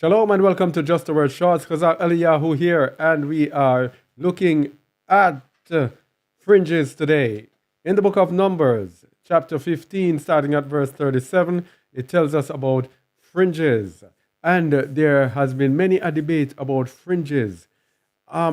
Shalom and welcome to Just the Word Shorts. Chazal Eliyahu here, and we are looking at fringes today. In the book of Numbers, chapter 15, starting at verse 37, it tells us about fringes. And there has been many a debate about fringes.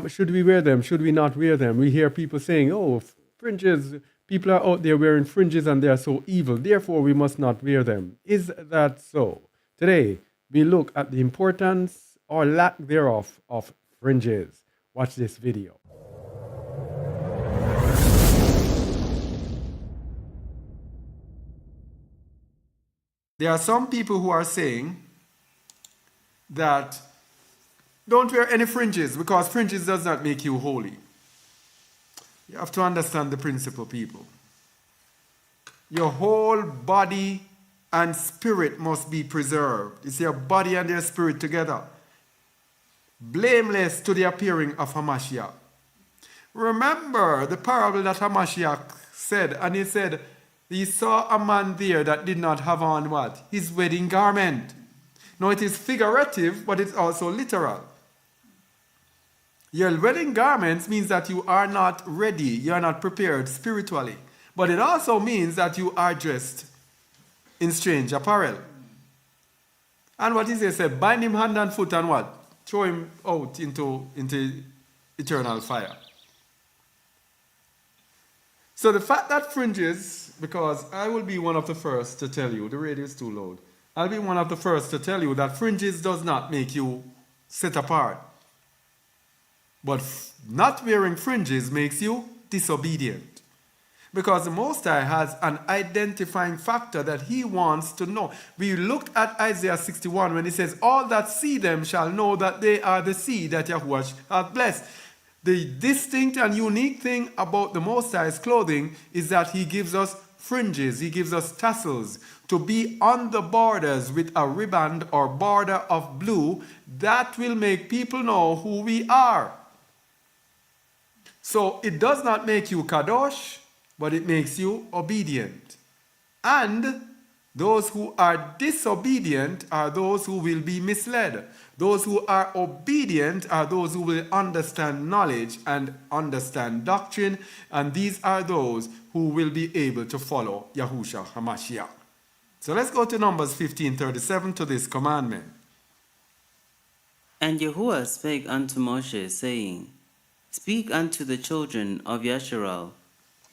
Should we wear them? Should we not wear them? We hear people saying, oh, fringes, people are out there wearing fringes and they are so evil, therefore we must not wear them. Is that so? Today, we look at the importance or lack thereof of fringes. Watch this video. There are some people who are saying that don't wear any fringes because fringes does not make you holy. You have to understand the principle, people. Your whole body and spirit must be preserved. It's your body and your spirit together, blameless to the appearing of Hamashiach. Remember the parable that Hamashiach said, and he said, he saw a man there that did not have on what? His wedding garment. Now it is figurative, but it's also literal. Your wedding garments means that you are not ready, you are not prepared spiritually. But it also means that you are dressed in strange apparel. And what is it? Said, bind him hand and foot and what? Throw him out into eternal fire. So the fact that fringes, because I will be one of the first to tell you, the radio is too loud. I'll be one of the first to tell you that fringes does not make you set apart. But not wearing fringes makes you disobedient. Because the Most High has an identifying factor that he wants to know. We looked at Isaiah 61 when he says, all that see them shall know that they are the seed that Yahuwah hath blessed. The distinct and unique thing about the Most High's clothing is that he gives us fringes, he gives us tassels to be on the borders with a riband or border of blue that will make people know who we are. So it does not make you kadosh, but it makes you obedient. And those who are disobedient are those who will be misled. Those who are obedient are those who will understand knowledge and understand doctrine. And these are those who will be able to follow Yahushua HaMashiach. So let's go to Numbers 15:37 to this commandment. And Yahuwah spake unto Moshe, saying, Speak unto the children of Yasharal,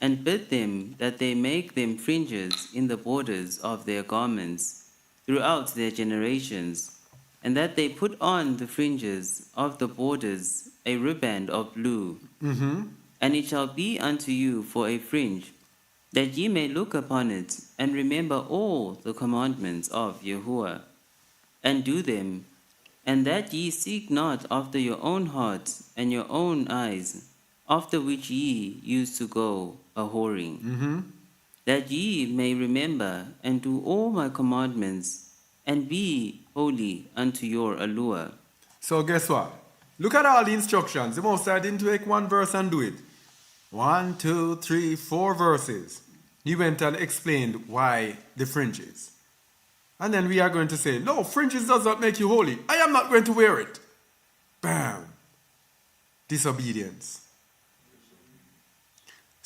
and bid them that they make them fringes in the borders of their garments throughout their generations, and that they put on the fringes of the borders a riband of blue. And it shall be unto you for a fringe, that ye may look upon it, and remember all the commandments of Yahuwah, and do them, and that ye seek not after your own heart and your own eyes, after which ye used to go a-whoring, that ye may remember and do all my commandments, and be holy unto your allure. So guess what? Look at all the instructions. The Most High didn't take one verse and do it. 1, 2, 3, 4 verses. He went and explained why the fringes. And then we are going to say, no, fringes does not make you holy. I am not going to wear it. Bam. Disobedience.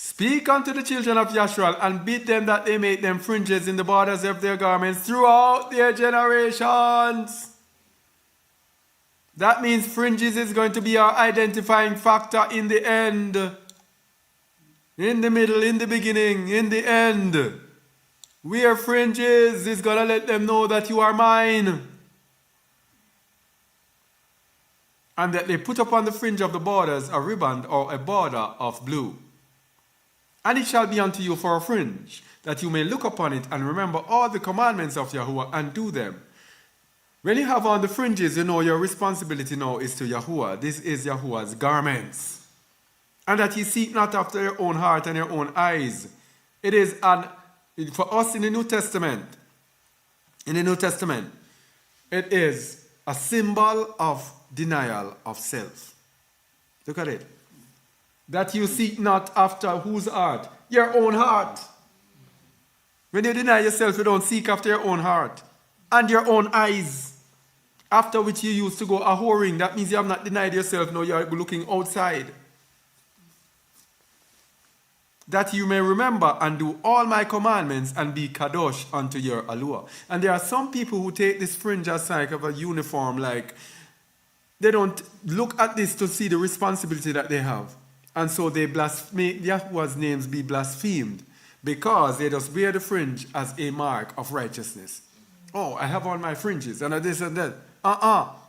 Speak unto the children of Yashral and bid them that they make them fringes in the borders of their garments throughout their generations. That means fringes is going to be our identifying factor in the end. In the middle, in the beginning, in the end. Wear fringes is going to let them know that you are mine. And that they put upon the fringe of the borders a riband or a border of blue. And it shall be unto you for a fringe, that you may look upon it and remember all the commandments of Yahuwah and do them. When you have on the fringes, you know your responsibility now is to Yahuwah. This is Yahuwah's garments. And that ye seek not after your own heart and your own eyes. It is for us in the New Testament. In the New Testament, it is a symbol of denial of self. Look at it. That you seek not after whose heart? Your own heart. When you deny yourself, you don't seek after your own heart and your own eyes. After which you used to go a whoring. That means you have not denied yourself, no, you are looking outside. That you may remember and do all my commandments and be kadosh unto your allure. And there are some people who take this fringe as like of a uniform, like they don't look at this to see the responsibility that they have. And so they blaspheme, Yahweh's names be blasphemed because they just wear the fringe as a mark of righteousness. Oh, I have on my fringes and this and that.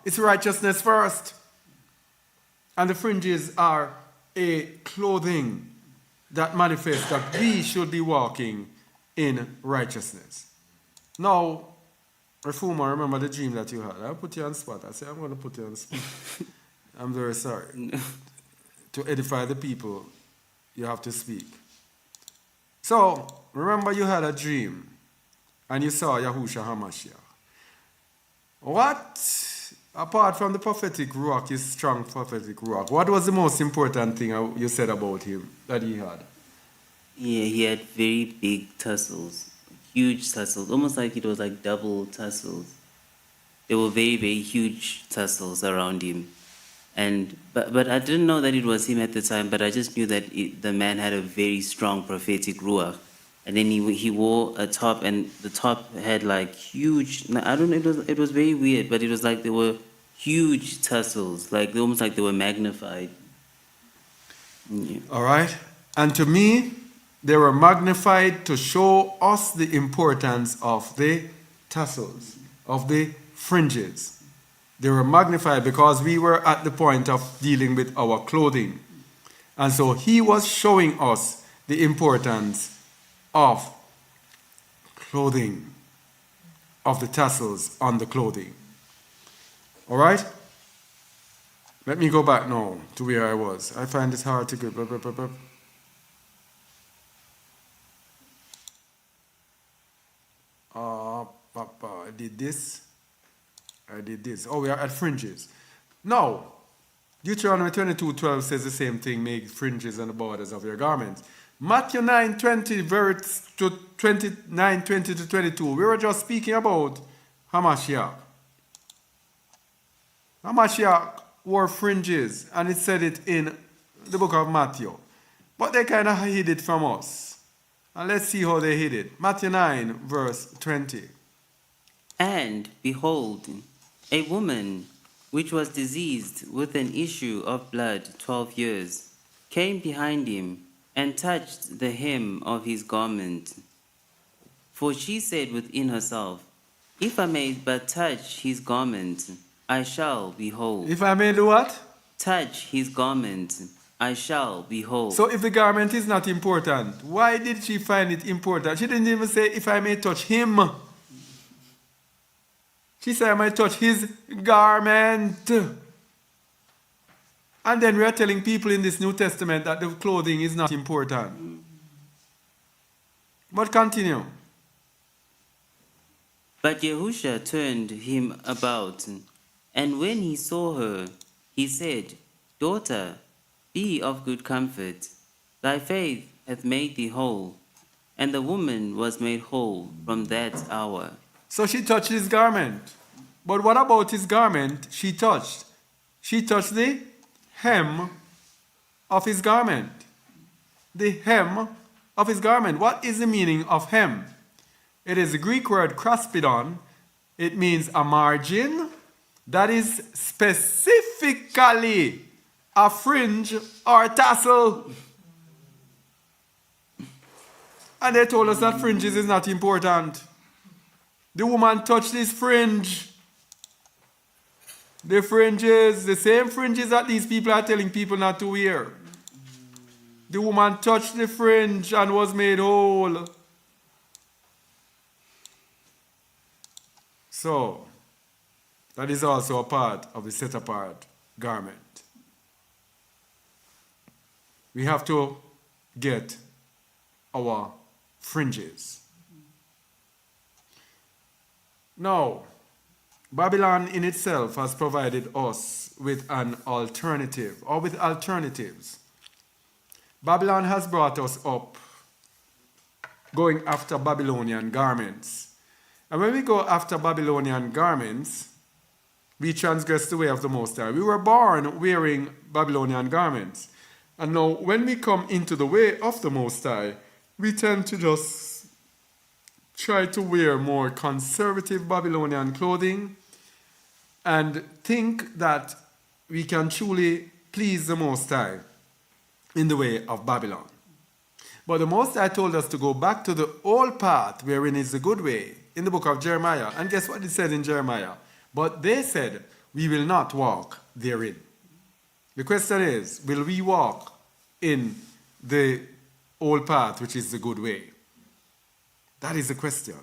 It's righteousness first. And the fringes are a clothing that manifests that we should be walking in righteousness. Now, Reformer, remember the dream that you had. I put you on spot. I say, I'm going to put you on spot. I'm very sorry. To edify the people, you have to speak. So, remember you had a dream and you saw Yahushua HaMashiach. What, apart from the prophetic ruach, his strong prophetic ruach, what was the most important thing you said about him that he had? Yeah, he had very big tussles, huge tussles, almost like it was like double tussles. There were very, very huge tussles around him. But I didn't know that it was him at the time, but I just knew that the man had a very strong prophetic ruach. And then he wore a top, and the top had like huge, I don't know, it was very weird, but it was like there were huge tussles, like almost like they were magnified. Yeah. All right. And to me, they were magnified to show us the importance of the tassels, of the fringes. They were magnified because we were at the point of dealing with our clothing. And so he was showing us the importance of clothing, of the tassels on the clothing. All right? Let me go back now to where I was. I find it hard to get. I did this. Oh, we are at fringes. Now, Deuteronomy 22:12 says the same thing, make fringes on the borders of your garments. Matthew 9:20, verse 29:20 to 22. We were just speaking about Hamashiach. Hamashiach wore fringes, and it said it in the book of Matthew. But they kind of hid it from us. And let's see how they hid it. Matthew 9, verse 20. And behold, a woman which was diseased with an issue of blood 12 years came behind him and touched the hem of his garment. For she said within herself, if I may but touch his garment, I shall be whole. If I may do what? Touch his garment, I shall be whole. So if the garment is not important, why did she find it important? She didn't even say, if I may touch him. She said, I might touch his garment. And then we are telling people in this New Testament that the clothing is not important. But continue. But Yahushua turned him about, and when he saw her, he said, Daughter, be of good comfort. Thy faith hath made thee whole. And the woman was made whole from that hour. So she touched his garment. But what about his garment she touched? She touched the hem of his garment. The hem of his garment. What is the meaning of hem? It is the Greek word kraspidon. It means a margin that is specifically a fringe or a tassel. And they told us that fringes is not important. The woman touched this fringe. The fringes, the same fringes that these people are telling people not to wear. The woman touched the fringe and was made whole. So, that is also a part of the set apart garment. We have to get our fringes. Now, Babylon in itself has provided us with an alternative, or with alternatives. Babylon has brought us up going after Babylonian garments. And when we go after Babylonian garments, We transgressed the way of the Most High. We were born wearing Babylonian garments. And now, when we come into the way of the Most High, we tend to just try to wear more conservative Babylonian clothing and think that we can truly please the Most High in the way of Babylon. But the Most High told us to go back to the old path wherein is the good way in the book of Jeremiah. And guess what it said in Jeremiah? But they said, we will not walk therein. The question is, will we walk in the old path, which is the good way? That is the question.